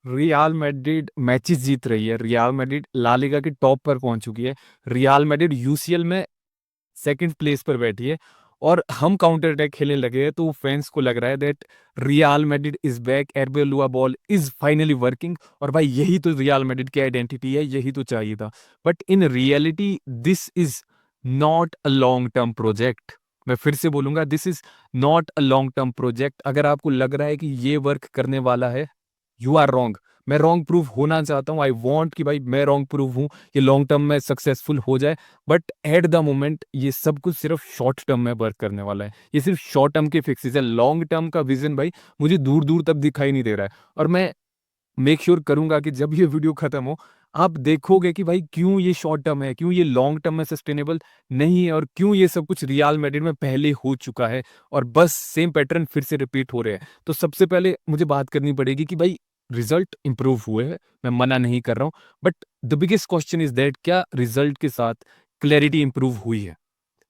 Real Madrid matches जीत रही है, real Madrid La Liga के टॉप पर पहुंच चुकी है, रियल मैड्रिड यूसीएल में सेकंड प्लेस पर बैठी है, और हम काउंटर अटैक खेलने लगे हैं, तो फैंस को लग रहा है that Real Madrid is back, Arbeloa ball is finally working. और भाई यही तो रियल मैड्रिड की आइडेंटिटी है, यही तो चाहिए था। But in reality this is not a long term project. मैं फिर से बोलूंगा, this is not a long term project. अगर आपको लग रहा है कि ये वर्क करने वाला है, यू आर रॉन्ग। मैं रॉन्ग प्रूफ होना चाहता हूँ, आई वॉन्ट कि भाई मैं रॉन्ग प्रूफ हूँ, ये लॉन्ग टर्म में सक्सेसफुल हो जाए। बट एट द मोमेंट ये सब कुछ सिर्फ शॉर्ट टर्म में वर्क करने वाला है, ये सिर्फ शॉर्ट टर्म के फिक्सेस है। लॉन्ग टर्म का विजन भाई मुझे दूर दूर तक दिखाई नहीं दे रहा है। और मैं मेक श्योर करूंगा कि जब ये वीडियो खत्म हो, आप देखोगे कि भाई क्यों ये शॉर्ट टर्म है, क्यों ये लॉन्ग टर्म में सस्टेनेबल नहीं है, और क्यों ये सब कुछ रियल मैड्रिड में पहले हो चुका है और बस सेम पैटर्न फिर से रिपीट हो रहे हैं। तो सबसे पहले मुझे बात करनी पड़ेगी कि भाई रिजल्ट इंप्रूव हुए हैं, मैं मना नहीं कर रहा हूँ, but the biggest question is that क्या रिजल्ट के साथ क्लैरिटी इंप्रूव हुई है।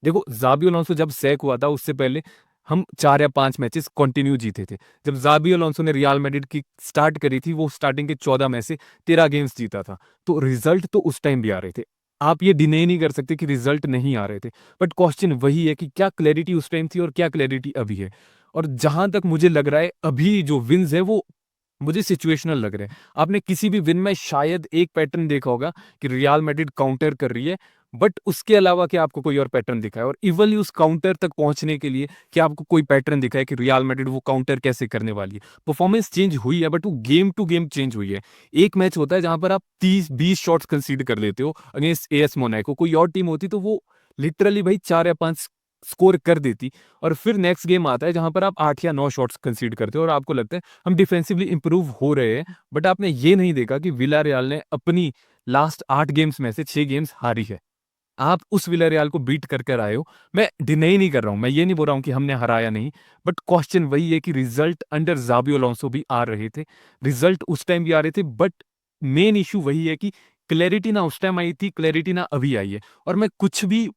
देखो जाबी अलोंसो जब सैक हुआ था, उससे पहले हम 4 या 5 मैचेस कंटिन्यू जीते थे। जब जाबी अलोंसो ने रियल मैड्रिड की स्टार्ट करी थी, वो स्टार्टिंग के 14 में से 13 गेम्स जीता था। तो रिजल्ट तो उस टाइम भी आ रहे थे, आप ये डिने नहीं कर सकते कि रिजल्ट नहीं आ रहे थे। बट क्वेश्चन वही है कि क्या क्लैरिटी उस टाइम थी और क्या क्लैरिटी अभी है। और जहां तक मुझे लग रहा है, अभी जो विन्स है वो मुझे सिचुएशनल लग रहे हैं। आपने किसी भी विन में शायद एक पैटर्न देखा होगा कि रियल मैड्रिड काउंटर कर रही है, बट उसके अलावा क्या आपको कोई और पैटर्न दिखा है? और इवनली उस काउंटर तक पहुंचने के लिए क्या आपको कोई पैटर्न दिखा है कि रियल मैड्रिड वो काउंटर कैसे करने वाली है? परफॉर्मेंस चेंज हुई है, बट वो गेम टू गेम चेंज हुई है। एक मैच होता है जहां पर आप 30-20 शॉट्स कंसीड कर लेते हो अगेंस्ट एएस मोनाको, कोई और टीम होती तो वो लिटरली भाई 4 या 5 स्कोर कर देती। और फिर नेक्स्ट गेम आता है जहां पर आप 8 या 9 शॉट्स कंसीड करते हो और आपको लगता है हम डिफेंसिवली इंप्रूव हो रहे हैं। बट आपने ये नहीं देखा कि विलारियल ने अपनी लास्ट 8 गेम्स में से 6 गेम्स हारी है। आप उस विलारियल को बीट कर कर आए हो। मैं डिनाई नहीं कर रहा हूं, मैं ये नहीं बोल रहा हूं कि हमने हराया नहीं, बट क्वेश्चन वही है कि रिजल्ट अंडर जाबी अलोंसो भी आ रहे थे, रिजल्ट उस टाइम भी आ रहे थे, बट मेन इशू वही है कि क्लैरिटी ना उस टाइम आई थी, क्लैरिटी ना अभी आई है। और मैं कुछ भी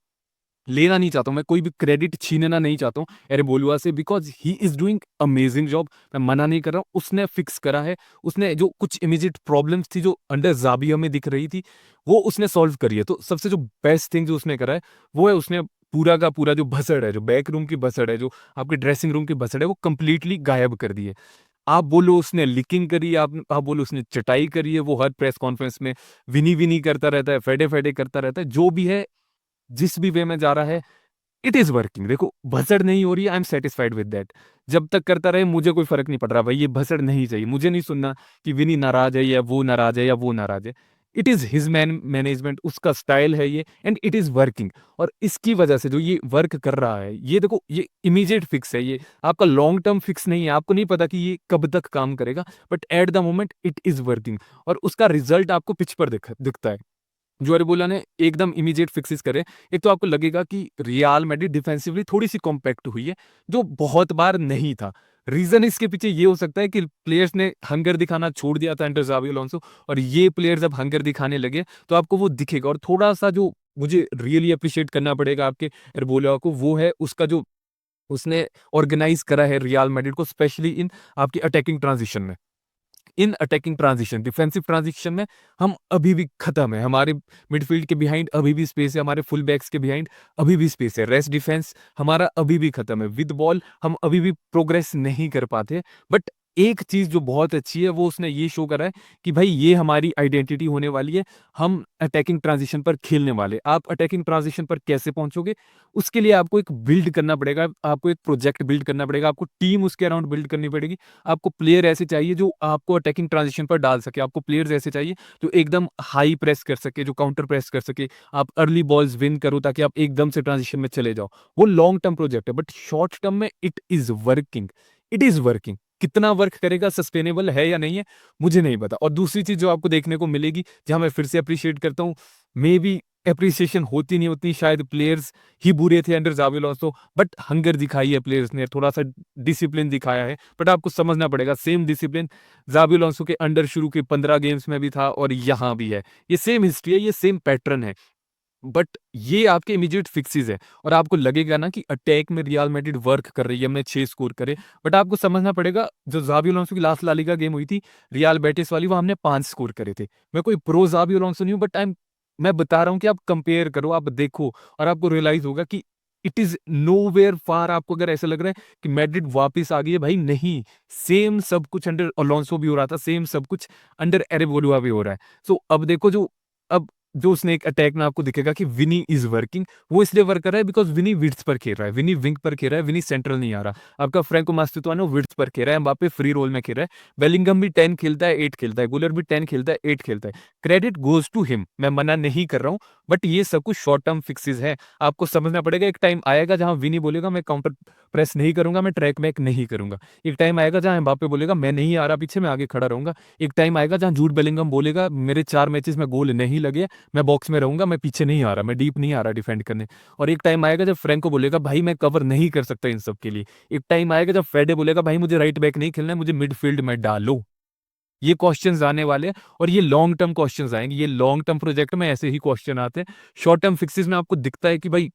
लेना नहीं चाहता हूँ, मैं कोई भी क्रेडिट छीनना नहीं चाहता हूँ एरेबोलुआ से, because he is doing amazing job. मैं मना नहीं कर रहा हूँ, उसने फिक्स करा है। उसने जो कुछ इमीडिएट प्रॉब्लम्स थी जो अंडर जाबिया में दिख रही थी, वो उसने सॉल्व करी है। तो सबसे जो बेस्ट थिंग जो उसने करा है वो है उसने पूरा का पूरा जो भसड़ है, जो बैक रूम की भसड़ है, जो आपके ड्रेसिंग रूम की भसड़ है, वो कंप्लीटली गायब कर दी है। आप बोलो उसने लिकिंग करी, आप बोलो उसने चटाई करी है, वो हर प्रेस कॉन्फ्रेंस में विनी विनी करता रहता है, फेडे फेडे करता रहता है, जो भी है, जिस भी वे में जा रहा है, इट इज वर्किंग। देखो भसड़ नहीं हो रही है, I am satisfied with that. जब तक करता रहे मुझे कोई फर्क नहीं पड़ रहा भाई, ये भसड़ नहीं चाहिए, मुझे नहीं सुनना कि विनी नाराज है या वो नाराज है या वो नाराज है। इट इज हिज मैनेजमेंट, उसका स्टाइल है ये, एंड इट इज वर्किंग। और इसकी वजह से जो ये वर्क कर रहा है, ये देखो ये इमीडिएट फिक्स है, ये आपका लॉन्ग टर्म फिक्स नहीं है। आपको नहीं पता कि ये कब तक काम करेगा, but at the moment it is working, और उसका रिजल्ट आपको पिच पर दिखता है। जो अरेबोला ने एकदम इमीडिएट फिक्सेस करे। एक तो आपको लगेगा कि रियल मैड्रिड डिफेंसिवली थोड़ी सी कॉम्पैक्ट हुई है, जो बहुत बार नहीं था। रीजन इसके पीछे ये हो सकता है कि प्लेयर्स ने हंगर दिखाना छोड़ दिया था अंडर जावी अलोंसो, और ये प्लेयर्स अब हंगर दिखाने लगे तो आपको वो दिखेगा। और थोड़ा सा जो मुझे रियली अप्रिशिएट करना पड़ेगा आपके अरेबोला को, वो है उसका जो उसने ऑर्गेनाइज करा है रियल मैड्रिड को, स्पेशली इन आपकी अटैकिंग ट्रांजिशन में। इन अटैकिंग ट्रांजिशन, डिफेंसिव ट्रांजिशन में हम अभी भी खत्म है। हमारे मिडफील्ड के बिहाइंड अभी भी स्पेस है, हमारे फुल बैक्स के बिहाइंड अभी भी स्पेस है, रेस्ट डिफेंस हमारा अभी भी खत्म है, विद बॉल हम अभी भी प्रोग्रेस नहीं कर पाते। बट एक चीज जो बहुत अच्छी है, वो उसने ये शो करा है कि भाई ये हमारी आइडेंटिटी होने वाली है, हम अटैकिंग ट्रांजिशन पर खेलने वाले। आप अटैकिंग ट्रांजिशन पर कैसे पहुंचोगे? उसके लिए आपको एक बिल्ड करना पड़ेगा, आपको एक प्रोजेक्ट बिल्ड करना पड़ेगा, आपको टीम उसके अराउंड बिल्ड करनी पड़ेगी। आपको प्लेयर ऐसे चाहिए जो आपको अटैकिंग ट्रांजिशन पर डाल सके, आपको प्लेयर्स ऐसे चाहिए जो एकदम हाई प्रेस कर सके, जो काउंटर प्रेस कर सके, आप अर्ली बॉल्स विन करो ताकि आप एकदम से ट्रांजिशन में चले जाओ। वो लॉन्ग टर्म प्रोजेक्ट है, बट शॉर्ट टर्म में it is working, it is working. कितना वर्क करेगा, सस्टेनेबल है या नहीं है, मुझे नहीं पता। और दूसरी चीज जो आपको देखने को मिलेगी, जहां मैं फिर से अप्रिशिएट करता हूँ, मे बी अप्रिसिएशन होती नहीं होती, शायद प्लेयर्स ही बुरे थे अंडर जावी अलोंसो, बट हंगर दिखाई है प्लेयर्स ने, थोड़ा सा डिसिप्लिन दिखाया है। बट आपको समझना पड़ेगा सेम डिसिप्लिन जाबी अलोंसो के अंडर शुरू के 15 गेम्स में भी था और यहाँ भी है। ये सेम हिस्ट्री है, ये सेम पैटर्न है। बट ये आपके इमीडिएट फिक्सेस है और आपको लगेगा ना कि अटैक में रियल मैड्रिड वर्क कर रही है, हमने 6 स्कोर करे। बट आपको समझना पड़ेगा, जो ज़ाबी अलोंसो की लास्ट ला लीगा गेम हुई थी, रियल बेटिस वाली, वो हमने 5 स्कोर करे थे। मैं कोई प्रो ज़ाबी अलोंसो नहीं हूँ, बट मैं बता रहा हूँ कि आप कंपेयर करो, आप देखो और आपको रियलाइज़ होगा कि इट इज़ नोवेयर फार। आपको अगर ऐसा लग रहा है कि मैड्रिड वापस आ गई है, भाई नहीं, सेम सब कुछ अंडर अलोंसो भी हो रहा था, सेम सब कुछ अंडर एरेबोलुआ भी हो रहा है। सो अब देखो, अब जो स्नेक अटैक में आपको दिखेगा कि विनी इज वर्किंग, वो इसलिए वर्क कर रहा है बिकॉज विनी विड्थ पर खेल रहा है, विनी विंग पर खेल रहा है, विनी सेंट्रल नहीं आ रहा। आपका फ्रैंको मास्टेरानो विड्थ पर खेल रहा है, एम्बापे फ्री रोल में खेल रहा है, बेलिंगम भी 10 खेलता है, 8 खेलता है, गुलर भी 10 खेलता है, 8 खेलता है। क्रेडिट गोज टू हिम, मैं मना नहीं कर रहा हूँ, बट ये सब कुछ शॉर्ट टर्म फिक्सेस है। आपको समझना पड़ेगा, एक टाइम आएगा जहां विनी बोलेगा मैं काउंटर प्रेस नहीं करूंगा, मैं ट्रैक बैक नहीं करूंगा। एक टाइम आएगा जहां एम्बापे बोलेगा मैं नहीं आ रहा पीछे, मैं आगे खड़ा रहूंगा। एक टाइम आएगा जहां जूड बेलिंगम बोलेगा मेरे 4 मैचेस में गोल नहीं लगे, मैं बॉक्स में रहूंगा, मैं पीछे नहीं आ रहा, मैं डीप नहीं आ रहा डिफेंड करने। और एक टाइम आएगा जब फ्रैंको बोलेगा भाई मैं कवर नहीं कर सकता इन सब के लिए। एक टाइम आएगा जब फेडे बोलेगा भाई मुझे राइट बैक नहीं खेलना है, मुझे मिडफील्ड में डालो। ये क्वेश्चंस आने वाले हैं और ये लॉन्ग टर्म क्वेश्चंस आएंगे। ये लॉन्ग टर्म प्रोजेक्ट में ऐसे ही क्वेश्चन आते हैं। शॉर्ट टर्म फिक्सेस में आपको दिखता है कि भाई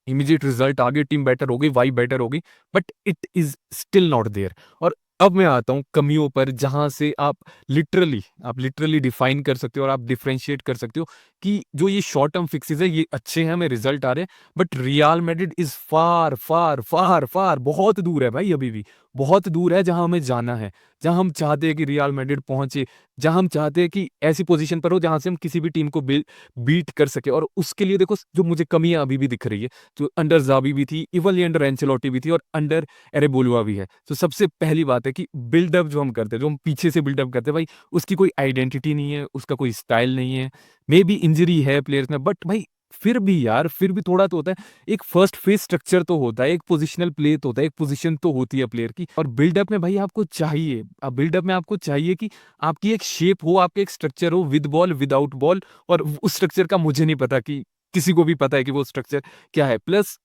इमीडिएट रिजल्ट आ गए, टीम बेटर हो गई, वाइब बेटर हो गई, but it is still not there. और अब मैं आता हूँ कमियों पर, जहां से आप लिटरली डिफाइन कर सकते हो और आप डिफरेंशिएट कर सकते हो कि जो ये शॉर्ट टर्म फिक्सेस है ये अच्छे हैं, हमें रिजल्ट आ रहे हैं, but Real Madrid is far far far far, बहुत दूर है भाई, अभी भी बहुत दूर है जहां हमें जाना है, जहां हम चाहते हैं कि रियल मैड्रिड पहुंचे, जहां हम चाहते हैं कि ऐसी पोजीशन पर हो जहां से हम किसी भी टीम को बीट कर सके। और उसके लिए देखो जो मुझे कमियां अभी भी दिख रही है, जो अंडर ज़ाबी भी थी, इवन ये अंडर एंcelotti भी थी और अंडर एरेबोलुआ भी है। तो सबसे पहली बात है कि बिल्डअप जो हम करते हैं, जो हम पीछे से बिल्डअप करते हैं भाई, उसकी कोई आइडेंटिटी नहीं है, उसका कोई स्टाइल नहीं है। मे बी इंजरी है प्लेयर्स में, बट भाई फिर भी यार, फिर भी थोड़ा तो होता है। एक फर्स्ट फेज स्ट्रक्चर तो होता है, एक पोजिशनल प्ले तो होता है, एक पोजीशन तो होती है प्लेयर की। और बिल्डअप में भाई आपको चाहिए, अब बिल्डअप में आपको चाहिए कि आपकी एक शेप हो, आपका एक स्ट्रक्चर हो, विद बॉल विदाउट बॉल। और उस स्ट्रक्चर का मुझे नहीं पता कि किसी को भी पता है कि वो स्ट्रक्चर क्या है। प्लस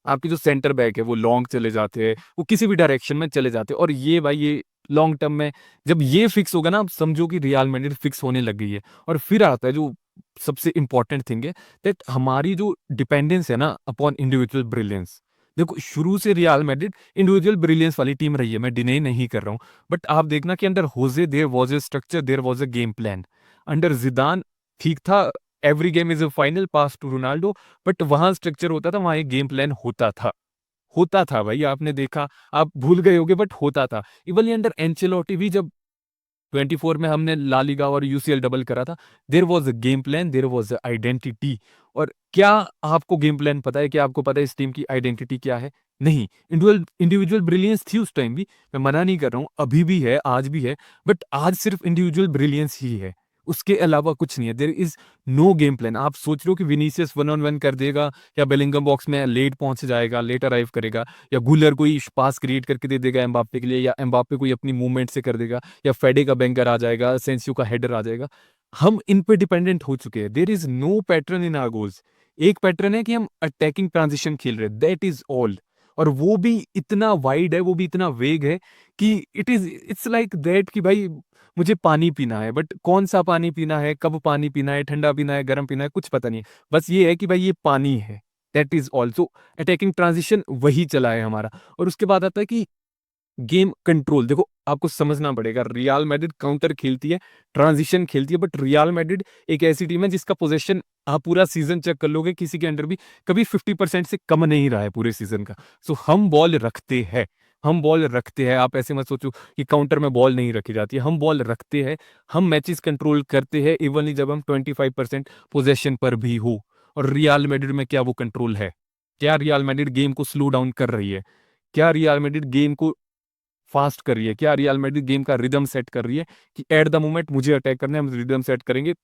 आपके जो सेंटर बैक है वो लॉन्ग चले जाते हैं, वो किसी भी डायरेक्शन में चले जाते हैं। और ये भाई ये लॉन्ग टर्म में जब ये फिक्स होगा ना, आप समझो कि रियल मैड्रिड फिक्स होने लग गई है। और फिर आता है जो सबसे इंपॉर्टेंट थिंग है, दैट हमारी जो डिपेंडेंस है ना अपॉन इंडिविजुअल ब्रिलियंस। देखो शुरू से रियल मैड्रिड इंडिविजुअल ब्रिलियंस वाली टीम रही है, मैं डिनाई नहीं कर रहा हूँ, बट आप देखना कि under Jose there was a structure, there was a game plan. Under Zidane ठीक था, every game is a final pass to Ronaldo, but वहां स्ट्रक्चर होता था, वहां एक गेम प्लान होता था भाई, आपने देखा, आप भूल गए होगे बट होता था। इवन अंडर एंचेलोटी भी, जब 24 में हमने ला लीगा और यूसीएल डबल करा था, there was a game plan, there was a identity. और क्या आपको गेम प्लान पता है? क्या आपको पता है इस टीम की आइडेंटिटी क्या है? नहीं। इंडिविजुअल इंडिविजुअल ब्रिलियंस थी उस टाइम भी, मैं मना नहीं कर रहा हूँ, अभी भी है, आज भी है, बट आज सिर्फ इंडिविजुअल ब्रिलियंस ही है, उसके अलावा कुछ नहीं है। There is no game plan. आप सोच रहे हो कि विनीसियस वन ऑन वन कर देगा, या बेलिंगम बॉक्स में लेट पहुंच जाएगा, लेट अराइव करेगा, या गुलर कोई पास क्रिएट करके दे देगा एम्बाप्पे के लिए, या एम्बाप्पे कोई अपनी मूवमेंट से कर देगा, या फेडे का बैंकर आ जाएगा, सेंसियो का हेडर आ जाएगा। हम इन पे डिपेंडेंट हो चुके हैं। There is no pattern in our goals. एक पैटर्न है कि हम अटैकिंग ट्रांजिशन खेल रहे हैं, दैट इज ऑल। और वो भी इतना वाइड है, वो भी इतना वेग है कि इट्स लाइक दैट कि भाई मुझे पानी पीना है, बट कौन सा पानी पीना है, कब पानी पीना है, ठंडा पीना है, गर्म पीना है, कुछ पता नहीं है। बस ये है कि भाई ये पानी है, that is also attacking transition वही चला है हमारा। और उसके बाद आता है कि गेम कंट्रोल। देखो आपको समझना पड़ेगा, रियल मैड्रिड काउंटर खेलती है, ट्रांजिशन खेलती है, बट रियल मैड्रिड एक ऐसी टीम है जिसका पोजेशन आप पूरा सीजन चेक कर लोगे, किसी के अंडर भी कभी 50% से कम नहीं रहा है पूरे सीजन का। सो हम बॉल रखते हैं, हम बॉल रखते हैं। आप ऐसे मत सोचो कि काउंटर में बॉल नहीं रखी जाती है, हम बॉल रखते हैं, हम मैचेस कंट्रोल करते हैं, इवनली जब हम 25% पोजेशन पर भी हो। और रियल मैड्रिड में क्या वो कंट्रोल है? क्या रियल मैड्रिड गेम को स्लो डाउन कर रही है? क्या रियल मैड्रिड गेम को फास्ट कर रही है? क्या रियल मैड्रिड गेम का रिदम सेट कर रही है कि एट द मोमेंट मुझे अटैक करना है, हम रिदम सेट करेंगे,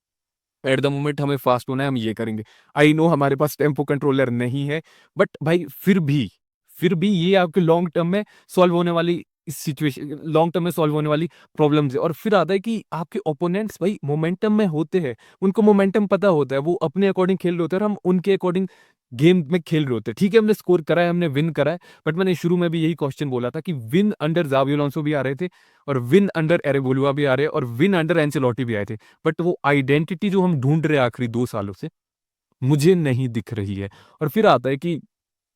एट द मोमेंट हमें फास्ट होना है, हम ये करेंगे। आई नो हमारे पास टेम्पो कंट्रोलर नहीं है, बट भाई फिर भी ये आपके लॉन्ग टर्म में सॉल्व होने वाली इस सिचुएशन, लॉन्ग टर्म में सॉल्व होने वाली प्रॉब्लम्स है। और फिर आता है कि आपके ओपोनेंट्स भाई मोमेंटम में होते हैं, उनको मोमेंटम पता होता है, वो अपने अकॉर्डिंग खेल रहे होते हैं और हम उनके अकॉर्डिंग गेम में खेल रहे होते हैं। ठीक है, हमने स्कोर करा है, हमने विन करा है, बट मैंने शुरू में भी यही क्वेश्चन बोला था कि विन अंडर ज़ाबी अलोंसो भी आ रहे थे, और विन अंडर एरेबोलुआ भी आ रहे हैं, और विन अंडर एंcelotti भी आए थे, बट वो आइडेंटिटी जो हम ढूंढ रहे हैं आखिरी 2 सालों से, मुझे नहीं दिख रही है। और फिर आता है कि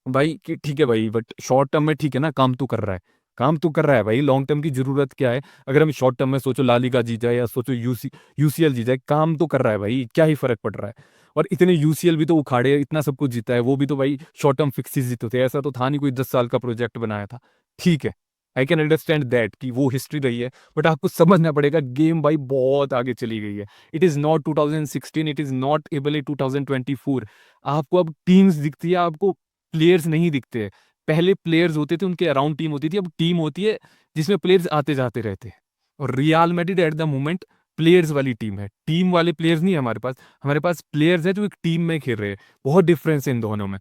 भाई कि ठीक है भाई, बट शॉर्ट टर्म में ठीक है ना, काम तो कर रहा है, काम तो कर रहा है भाई, लॉन्ग टर्म की जरूरत क्या है? अगर हम शॉर्ट टर्म में सोचो ला लीगा जीत जाए या सोचो यूसीएल जीत जाए, काम तो कर रहा है भाई, क्या ही फर्क पड़ रहा है? और इतने यूसीएल भी तो उखाड़े, इतना सब कुछ जीता है, वो भी तो भाई शॉर्ट टर्म फिक्सेस जीते थे, ऐसा तो था नहीं कोई 10 साल का प्रोजेक्ट बनाया था। ठीक है, आई कैन अंडरस्टैंड दैट कि वो हिस्ट्री रही है, बट आपको समझना पड़ेगा गेम भाई बहुत आगे चली गई है। It is not 2016, it is not able 2024। आपको अब टीम्स दिखती है, आपको प्लेयर्स नहीं दिखते हैं। पहले प्लेयर्स होते थे, उनके अराउंड टीम होती थी, अब टीम होती है जिसमें प्लेयर्स आते जाते रहते हैं। और Real Madrid at the moment players वाली टीम है, टीम वाले प्लेयर्स नहीं है हमारे पास। हमारे पास प्लेयर्स है जो एक टीम में खेल रहे हैं, बहुत डिफरेंस है इन दोनों में।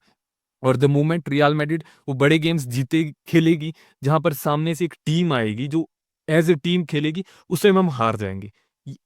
और द मोमेंट रियल मैड्रिड वो बड़े गेम्स जीते खेलेगी, जहां पर सामने से एक टीम आएगी जो एज ए टीम खेलेगी, उससे हम हार जाएंगे।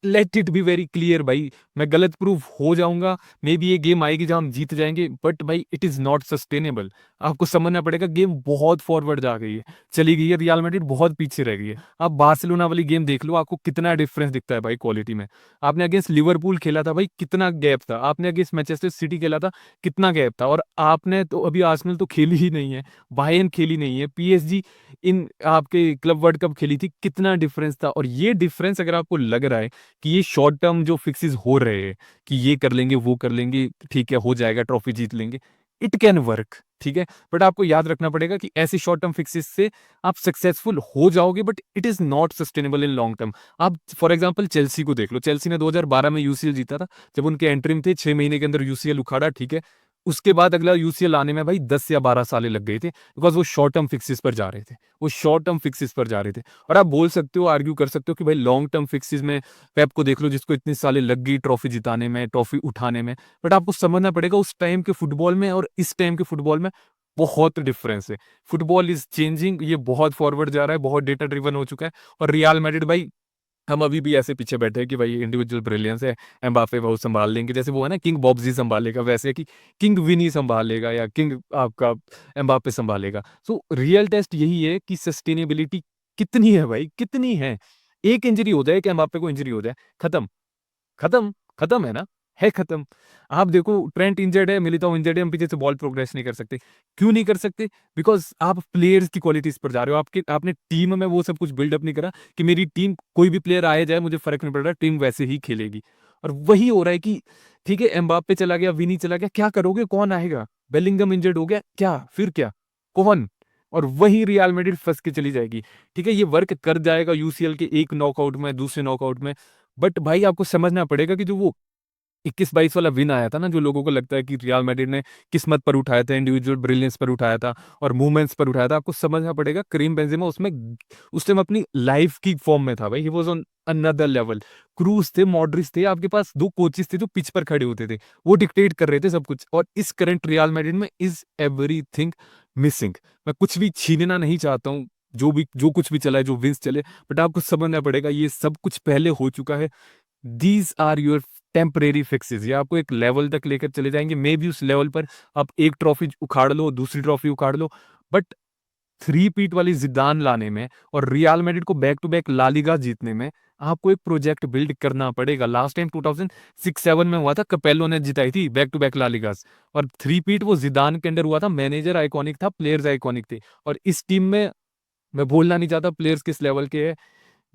Let it be very clear भाई, मैं गलत प्रूफ हो जाऊंगा, मे बी ये गेम आएगी जहां हम जीत जाएंगे, बट भाई इट इज नॉट सस्टेनेबल। आपको समझना पड़ेगा गेम बहुत फॉरवर्ड जा गई है, चली गई है, रियल मैड्रिड बहुत पीछे रह गई है। आप बार्सिलोना वाली गेम देख लो, आपको कितना डिफरेंस दिखता है भाई क्वालिटी में। आपने अगेंस्ट लिवरपूल खेला था भाई, कितना गैप था, आपने अगेंस्ट मैनचेस्टर सिटी खेला था, कितना गैप था, और आपने तो अभी आर्सेनल तो खेली ही नहीं है, बायर्न खेली नहीं है, पीएसजी इन आपके क्लब वर्ल्ड कप खेली थी, कितना डिफरेंस था। और ये डिफरेंस अगर आपको लग रहा है कि ये शॉर्ट टर्म जो फिक्सेस हो रहे हैं कि ये कर लेंगे वो कर लेंगे, ठीक है हो जाएगा, ट्रॉफी जीत लेंगे, इट कैन वर्क, ठीक है, बट आपको याद रखना पड़ेगा कि ऐसे शॉर्ट टर्म फिक्सेस से आप सक्सेसफुल हो जाओगे, but it is not sustainable in long term. आप फॉर एग्जांपल चेल्सी को देख लो, चेल्सी ने 2012 में यूसीएल जीता था, जब उनके एंट्रीम थे 6 महीने के अंदर यूसीएल उखाड़ा, ठीक है। उसके बाद अगला यूसीएल आने में भाई 10 या 12 साल लग गए थे, बिकॉज वो शॉर्ट टर्म फिक्सेस पर जा रहे थे, वो शॉर्ट टर्म फिक्सेस पर जा रहे थे। और आप बोल सकते हो, आर्ग्यू कर सकते हो कि भाई लॉन्ग टर्म फिक्सेस में पेप को देख लो, जिसको इतनी सालें लग गई ट्रॉफी जिताने में, ट्रॉफी उठाने में, बट आपको समझना पड़ेगा उस टाइम के फुटबॉल में और इस टाइम के फुटबॉल में बहुत डिफरेंस है। फुटबॉल इज चेंजिंग, ये बहुत फॉरवर्ड जा रहा है, बहुत डेटा ड्रिवन हो चुका है। और रियल मैड्रिड भाई, हम अभी भी ऐसे पीछे बैठे हैं कि भाई इंडिविजुअल ब्रिलियंस है, एम्बापे बहुत संभाल लेंगे, जैसे वो है ना किंग बॉब्जी संभालेगा, वैसे कि किंग विनी संभालेगा या किंग आपका एम्बापे संभालेगा। सो रियल टेस्ट यही है कि सस्टेनेबिलिटी कितनी है भाई, कितनी है। एक इंजरी हो जाए कि एम्बापे को इंजरी हो जाए, खत्म, खत्म, खत्म है ना, है खत्म। आप देखो ट्रेंट इंजर्ड है, मिलिताओ इंजर्ड है, हम पीछे से बॉल प्रोग्रेस नहीं कर सकते। क्यों नहीं कर सकते? बिकॉज आप प्लेयर्स की क्वालिटीज पर जा रहे हो, आपके आपने टीम में वो सब कुछ बिल्डअप नहीं करा कि मेरी टीम कोई भी प्लेयर आए जाए मुझे फर्क नहीं पड़ रहा, टीम वैसे ही खेलेगी। और वही हो रहा है कि ठीक है एम्बापे चला गया, विनी चला गया, क्या करोगे, कौन आएगा? बेलिंगम इंजर्ड हो गया, क्या फिर क्या, कौन? और वही रियल मैड्रिड फंस के चली जाएगी। ठीक है, ये वर्क कर जाएगा यूसीएल के एक नॉकआउट में, दूसरे नॉकआउट में, बट भाई आपको समझना पड़ेगा कि जो वो 21-22 वाला विन आया था ना, जो लोगों को लगता है कि रियल मैड्रिड ने किस्मत पर उठाया था, इंडिविजुअल ब्रिलियंस पर उठाया था और मूवमेंट्स पर उठाया था, आपको समझना पड़ेगा करीम बेंजेमा उसमें उस टाइम अपनी लाइफ की फॉर्म में था भाई, he was on another level. Cruise थे, मॉड्रिच थे, आपके पास दो कोचेस थे जो पिच पर खड़े होते थे, वो डिक्टेट कर रहे थे सब कुछ। और इस करंट रियल मैड्रिड में इज एवरीथिंग मिसिंग। मैं कुछ भी छीनना नहीं चाहता हूँ, जो कुछ भी चला है, जो विंस चले, बट आपको समझना पड़ेगा ये सब कुछ पहले हो चुका है। These are your temporary fixes, ये आपको एक लेवल तक लेकर चले जाएंगे, मे बी उस लेवल पर आप एक ट्रॉफी उखाड़ लो, दूसरी ट्रॉफी उखाड़ लो, बट थ्री पीट वाली जिदान लाने में और रियल मैड्रिड को back to back La Liga जीतने में आपको एक प्रोजेक्ट बिल्ड करना पड़ेगा। लास्ट टाइम 2006-7 में हुआ था, कपेलो ने जिताई थी बैक टू बैक ला लीगास, और थ्री पीट वो जिदान के अंडर हुआ था, मैनेजर आइकॉनिक था, प्लेयर्स आइकॉनिक थे। और इस टीम में मैं बोलना नहीं चाहता प्लेयर्स किस लेवल के है,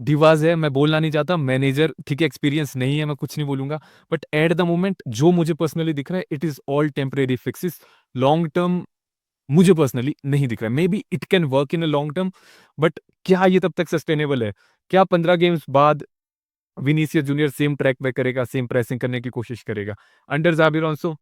डिवाज है, मैं बोलना नहीं चाहता मैनेजर ठीक है एक्सपीरियंस नहीं है, मैं कुछ नहीं बोलूंगा, बट एट द मोमेंट जो मुझे पर्सनली दिख रहा है it is all temporary fixes. Long term मुझे पर्सनली नहीं दिख रहा है, may be it can work in a long term, but क्या ये तब तक सस्टेनेबल है? क्या 15 गेम्स बाद विनीसियस जूनियर सेम ट्रैक पे करेगा, सेम प्रेसिंग करने की कोशिश करेगा अंडर जाबी अलोंसो?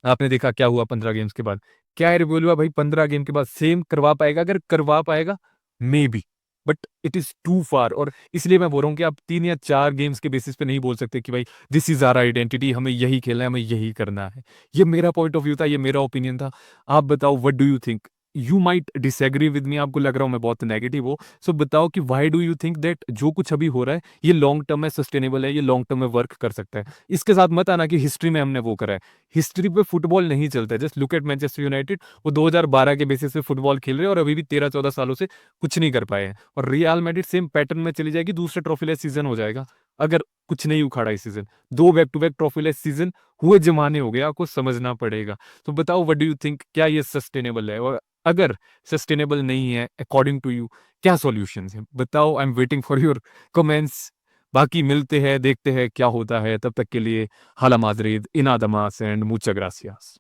आपने देखा क्या हुआ 15 गेम्स के बाद, क्या रिव्यू हुआ भाई 15 गेम के बाद, सेम करवा पाएगा? अगर करवा पाएगा maybe, but it is too far. और इसलिए मैं बोल रहा हूँ कि आप 3 या 4 गेम्स के बेसिस पे नहीं बोल सकते कि भाई दिस इज आवर आइडेंटिटी, हमें यही खेलना है, हमें यही करना है। ये मेरा पॉइंट ऑफ व्यू था, ये मेरा ओपिनियन था। आप बताओ what do you think? You might disagree with me, आपको लग रहा हूँ मैं बहुत नेगेटिव हो, सो बताओ कि why do you think that जो कुछ अभी हो रहा है ये लॉन्ग टर्म में सस्टेनेबल है, ये लॉन्ग टर्म में वर्क कर सकता है? इसके साथ मत आना कि हिस्ट्री में हमने वो करा है, हिस्ट्री पे फुटबॉल नहीं चलता है। Just look at Manchester United, वो 2012 के बेसिस पे फुटबॉल खेल रहे हैं और अभी भी 13-14 सालों से कुछ नहीं कर पाए हैं। और रियल मैड्रिड सेम पैटर्न में चली जाएगी, दूसरा ट्रॉफी लेस सीजन हो जाएगा अगर कुछ नहीं उखाड़ा इस season, 2 back to back trophyless season हुए ज़माने हो गए, आपको समझना पड़ेगा। तो बताओ व्हाट डू यू थिंक, क्या ये सस्टेनेबल है? और अगर सस्टेनेबल नहीं है अकॉर्डिंग टू यू, क्या सॉल्यूशंस हैं? बताओ, I am waiting for your comments. बाकी मिलते हैं, देखते हैं क्या होता है। तब तक के लिए हाला माद्रिद, इन आदमास एंड मुचा ग्रासियास।